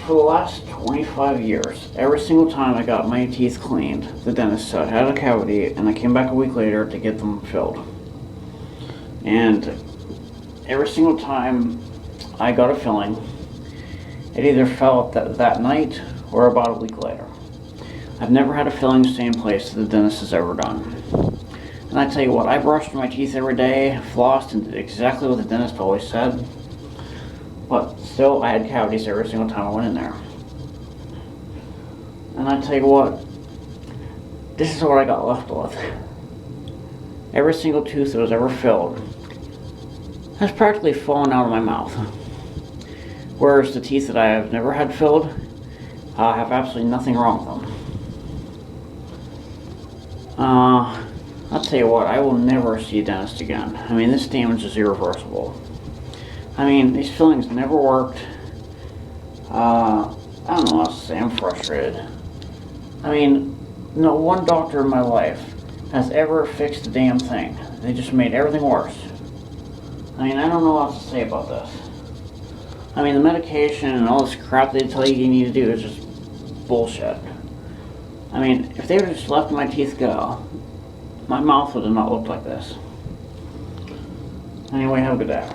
for the last 25 years, every single time I got my teeth cleaned, the dentist said I had a cavity, and I came back a week later to get them filled. And every single time I got a filling, it either fell that night or about a week later. I've never had a filling stay in place that the dentist has ever done. And I tell you what, I brushed my teeth every day, flossed, and did exactly what the dentist always said. But still, I had cavities every single time I went in there. And I tell you what, this is what I got left with. Every single tooth that was ever filled has practically fallen out of my mouth. Whereas the teeth that I have never had filled have absolutely nothing wrong with them. I'll tell you what, I will never see a dentist again. I mean, this damage is irreversible. I mean, these fillings never worked. I don't know what else to say, I'm frustrated. I mean, no one doctor in my life has ever fixed a damn thing. They just made everything worse. I mean, I don't know what else to say about this. I mean, the medication and all this crap they tell you need to do is just bullshit. I mean, if they would have just let my teeth go, my mouth would have not looked like this. Anyway, have a good day.